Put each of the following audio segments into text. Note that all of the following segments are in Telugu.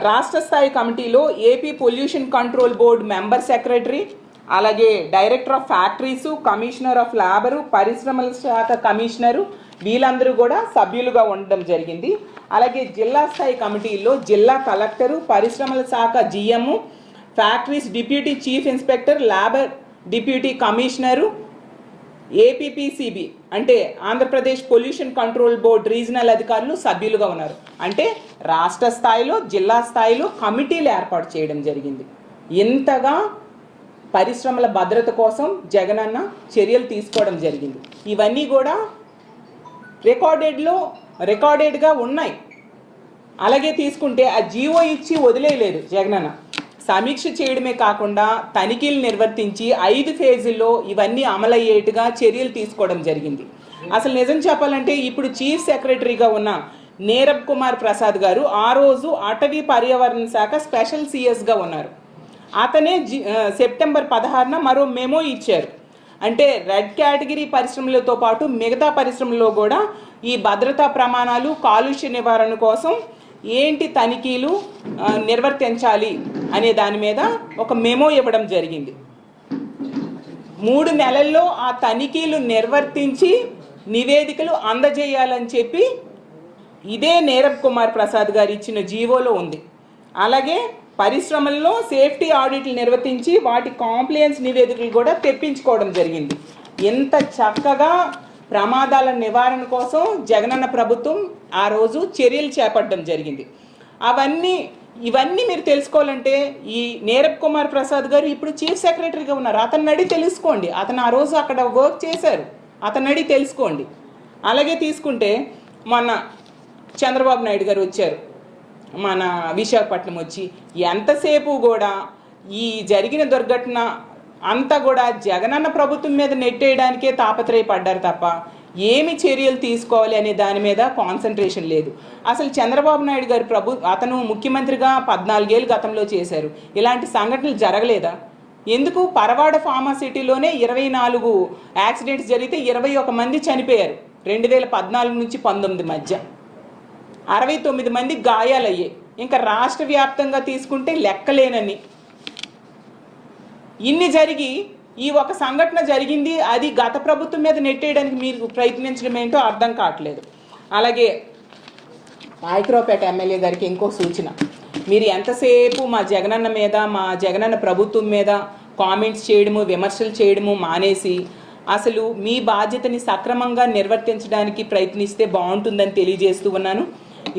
రాష్ట్ర స్థాయి కమిటీలో AP pollution control board member secretary, అలాగే director of factories, commissioner of labour, పరిశ్రమల శాఖ కమిషనరు, వీళ్ళందరూ కూడా సభ్యులుగా ఉండడం జరిగింది. అలాగే జిల్లా స్థాయి కమిటీల్లో జిల్లా కలెక్టరు, పరిశ్రమల శాఖ GM, factories deputy chief inspector, labour deputy commissioner, APPCB అంటే Andhra Pradesh pollution control board regional అధికారులు సభ్యులుగా ఉన్నారు. అంటే రాష్ట్ర స్థాయిలో, జిల్లా స్థాయిలో కమిటీలు ఏర్పాటు చేయడం జరిగింది. ఇంతగా పరిశ్రమల భద్రత కోసం జగనన్న చర్యలు తీసుకోవడం జరిగింది. ఇవన్నీ కూడా రికార్డెడ్గా ఉన్నాయి. అలాగే తీసుకుంటే ఆ జీవో ఇచ్చి వదిలేయలేదు జగనన్న. సమీక్ష చేయడమే కాకుండా తనిఖీలు నిర్వర్తించి 5 ఫేజుల్లో ఇవన్నీ అమలయ్యేట్టుగా చర్యలు తీసుకోవడం జరిగింది. అసలు నిజం చెప్పాలంటే ఇప్పుడు చీఫ్ సెక్రటరీగా ఉన్న నీరబ్ కుమార్ ప్రసాద్ గారు ఆ రోజు అటవీ పర్యావరణ శాఖ స్పెషల్ సిఎస్గా ఉన్నారు. అతనే సెప్టెంబర్ 16న మరో మెమో ఇచ్చారు. అంటే రెడ్ కేటగిరీ పరిశ్రమలతో పాటు మిగతా పరిశ్రమల్లో కూడా ఈ భద్రతా ప్రమాణాలు, కాలుష్య నివారణ కోసం ఏంటి తనిఖీలు నిర్వర్తించాలి అనే దాని మీద ఒక మెమో ఇవ్వడం జరిగింది. 3 నెలల్లో ఆ తనిఖీలు నిర్వర్తించి నివేదికలు అందజేయాలని చెప్పి ఇదే నీరబ్ కుమార్ ప్రసాద్ గారు ఇచ్చిన జీవోలో ఉంది. అలాగే పరిశ్రమల్లో సేఫ్టీ ఆడిట్లు నిర్వర్తించి వాటి కాంప్లయన్స్ నివేదికలు కూడా తెప్పించుకోవడం జరిగింది. ఎంత చక్కగా ప్రమాదాల నివారణ కోసం జగనన్న ప్రభుత్వం ఆ రోజు చర్యలు చేపట్టడం జరిగింది. ఇవన్నీ మీరు తెలుసుకోవాలంటే ఈ నీరబ్ కుమార్ ప్రసాద్ గారు ఇప్పుడు చీఫ్ సెక్రటరీగా ఉన్నారు. అతన్ని అడిగి తెలుసుకోండి. అతను ఆ రోజు అక్కడ వర్క్ చేశారు. అతన్ని అడిగి తెలుసుకోండి. అలాగే తీసుకుంటే మొన్న చంద్రబాబు నాయుడు గారు వచ్చారు మన విశాఖపట్నం వచ్చి ఎంతసేపు కూడా ఈ జరిగిన దుర్ఘటన అంతా కూడా జగనన్న ప్రభుత్వం మీద నెట్టేయడానికే తాపత్రయపడ్డారు తప్ప ఏమి చర్యలు తీసుకోవాలి అనే దాని మీద కాన్సన్ట్రేషన్ లేదు. అసలు చంద్రబాబు నాయుడు గారి అతను ముఖ్యమంత్రిగా 14 ఏళ్ళు గతంలో చేశారు. ఇలాంటి సంఘటనలు జరగలేదా? ఎందుకు? పరవాడ ఫార్మాసిటీలోనే 24 యాక్సిడెంట్స్ జరిగితే 21 మంది చనిపోయారు 2014 నుంచి 19 మధ్య. 69 మంది గాయాలయ్యాయి. ఇంకా రాష్ట్ర వ్యాప్తంగా తీసుకుంటే లెక్కలేనని. ఇన్ని జరిగి ఈ ఒక సంఘటన జరిగింది, అది గత ప్రభుత్వం మీద నెట్టేయడానికి మీరు ప్రయత్నించడం ఏంటో అర్థం కావట్లేదు. అలాగే పాయకరావుపేట ఎమ్మెల్యే గారికి ఇంకో సూచన, మీరు ఎంతసేపు మా జగనన్న మీద, మా జగనన్న ప్రభుత్వం మీద కామెంట్స్ చేయడము, విమర్శలు చేయడము మానేసి అసలు మీ బాధ్యతని సక్రమంగా నిర్వర్తించడానికి ప్రయత్నిస్తే బాగుంటుందని తెలియజేస్తూ ఉన్నాను.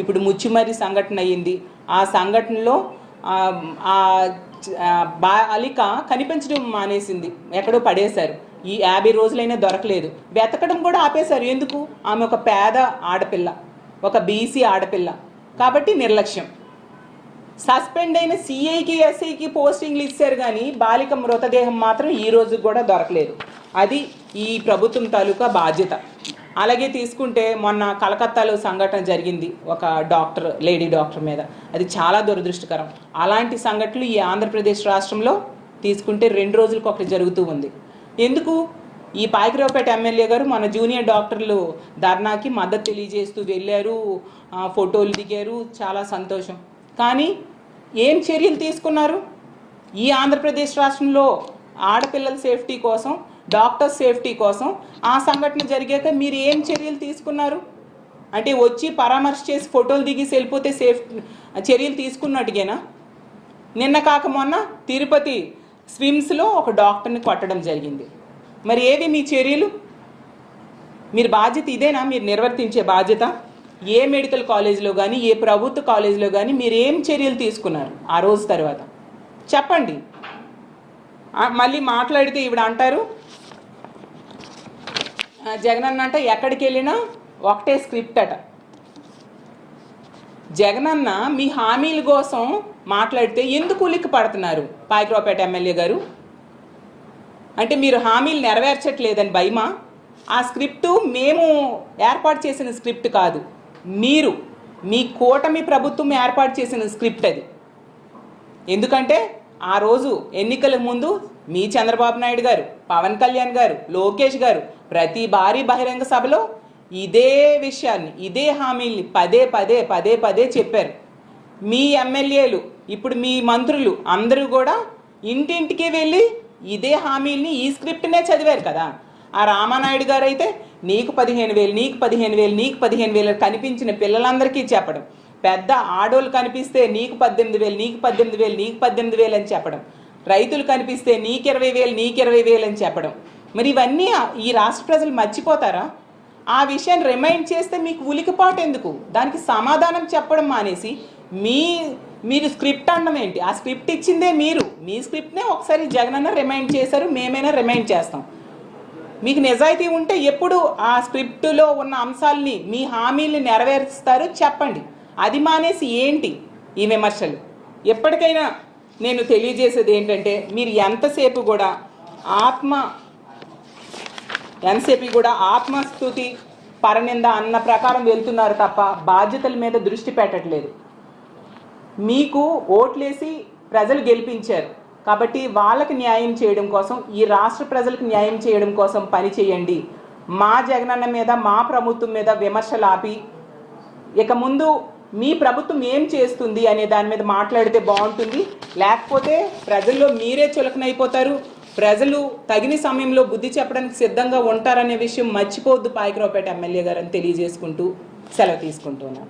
ఇప్పుడు ముచ్చిమర్రి సంఘటన అయ్యింది. ఆ సంఘటనలో బాలిక కనిపించడం మానేసింది, ఎక్కడో పడేశారు. ఈ 50 రోజులైనా దొరకలేదు. వెతకడం కూడా ఆపేశారు. ఎందుకు? ఆమె ఒక పేద ఆడపిల్ల, ఒక బీసీ ఆడపిల్ల కాబట్టి నిర్లక్ష్యం. సస్పెండ్ అయిన సిఐకి, ఎస్ఐకి పోస్టింగ్లు ఇచ్చారు కానీ బాలిక మృతదేహం మాత్రం ఈ రోజు కూడా దొరకలేదు. అది ఈ ప్రభుత్వం తాలూకా బాధ్యత. అలాగే తీసుకుంటే మొన్న కలకత్తాలో సంఘటన జరిగింది ఒక డాక్టర్, లేడీ డాక్టర్ మీద. అది చాలా దురదృష్టకరం. అలాంటి సంఘటనలు ఈ ఆంధ్రప్రదేశ్ రాష్ట్రంలో తీసుకుంటే 2 రోజులకు ఒకటి జరుగుతూ ఉంది. ఎందుకు? ఈ పాయకరావుపేట ఎమ్మెల్యే గారు మన జూనియర్ డాక్టర్లు ధర్నాకి మద్దతు తెలియజేస్తూ వెళ్ళారు, ఫోటోలు దిగారు, చాలా సంతోషం. కానీ ఏం చర్యలు తీసుకున్నారు? ఈ ఆంధ్రప్రదేశ్ రాష్ట్రంలో ఆడపిల్లల సేఫ్టీ కోసం, డాక్టర్ సేఫ్టీ కోసం ఆ సంఘటన జరిగాక మీరు ఏం చర్యలు తీసుకున్నారు? అంటే వచ్చి పరామర్శ చేసి ఫోటోలు దిగేసి వెళ్ళిపోతే చర్యలు తీసుకున్నట్టుగేనా? నిన్న కాక మొన్న తిరుపతి స్విమ్స్లో ఒక డాక్టర్ని కొట్టడం జరిగింది. మరి ఏవి మీ చర్యలు? మీరు బాధ్యత ఇదేనా మీరు నిర్వర్తించే బాధ్యత? ఏ మెడికల్ కాలేజీలో కానీ, ఏ ప్రభుత్వ కాలేజీలో కానీ మీరు ఏం చర్యలు తీసుకున్నారు ఆ రోజు తర్వాత చెప్పండి. మళ్ళీ మాట్లాడితే ఈవిడ అంటారు జగనన్న అంటే ఎక్కడికి వెళ్ళినా ఒకటే స్క్రిప్ట్ అట. జగనన్న మీ హామీల కోసం మాట్లాడితే ఎందుకు ఉలిక్కి పడుతున్నారు పాయకరావుపేట ఎమ్మెల్యే గారు? అంటే మీరు హామీలు నెరవేర్చట్లేదని భయమా? ఆ స్క్రిప్టు మేము ఏర్పాటు చేసిన స్క్రిప్ట్ కాదు, మీరు మీ కూటమి ప్రభుత్వం ఏర్పాటు చేసిన స్క్రిప్ట్ అది. ఎందుకంటే ఆ రోజు ఎన్నికల ముందు మీ చంద్రబాబు నాయుడు గారు, పవన్ కళ్యాణ్ గారు, లోకేష్ గారు ప్రతి భారీ బహిరంగ సభలో ఇదే విషయాన్ని, ఇదే హామీల్ని పదే పదే చెప్పారు. మీ ఎమ్మెల్యేలు ఇప్పుడు మీ మంత్రులు అందరూ కూడా ఇంటింటికి వెళ్ళి ఇదే హామీల్ని ఈ స్క్రిప్ట్నే చదివారు కదా. ఆ రామానాయుడు గారు అయితే నీకు 15,000 నీకు 15,000 నీకు 15,000 కనిపించిన పిల్లలందరికీ చెప్పడం, పెద్ద ఆడోళ్ళు కనిపిస్తే నీకు 18,000 నీకు 18,000 నీకు 18,000 అని చెప్పడం, రైతులు కనిపిస్తే నీకు 20,000 నీకు 20,000 అని చెప్పడం. మరి ఇవన్నీ ఈ రాష్ట్ర ప్రజలు మర్చిపోతారా? ఆ విషయాన్ని రిమైండ్ చేస్తే మీకు ఉలికిపాటు ఎందుకు? దానికి సమాధానం చెప్పడం మానేసి మీరు స్క్రిప్ట్ అనడం ఏంటి? ఆ స్క్రిప్ట్ ఇచ్చిందే మీరు. మీ స్క్రిప్ట్నే ఒకసారి జగనన్న రిమైండ్ చేశారు, మేమైనా రిమైండ్ చేస్తాం. మీకు నిజాయితీ ఉంటే ఎప్పుడు ఆ స్క్రిప్టులో ఉన్న అంశాలని మీ హామీల్ని నెరవేరుస్తారు చెప్పండి. అది మానేసి ఏంటి ఈ విమర్శలు? ఎప్పటికైనా నేను తెలియజేసేది ఏంటంటే మీరు ఎంతసేపు కూడా ఆత్మస్తుతి పరనింద అన్న ప్రకారం వెళ్తున్నారు తప్ప బాధ్యతల మీద దృష్టి పెట్టట్లేదు. మీకు ఓట్లేసి ప్రజలు గెలిపించారు కాబట్టి వాళ్ళకి న్యాయం చేయడం కోసం, ఈ రాష్ట్ర ప్రజలకు న్యాయం చేయడం కోసం పని చేయండి. మా జగనన్న మీద మా ప్రభుత్వం మీద విమర్శలు ఆపి ఇక ముందు మీ ప్రభుత్వం ఏం చేస్తుంది అనే దాని మీద మాట్లాడితే బాగుంటుంది. లేకపోతే ప్రజల్లో మీరే చులకనైపోతారు. ప్రజలు తగిన సమయంలో బుద్ధి చెప్పడానికి సిద్ధంగా ఉంటారనే విషయం మర్చిపోవద్దు పాయకరావుపేట ఎమ్మెల్యే గారు అని తెలియజేసుకుంటూ సెలవు తీసుకుంటున్నాను.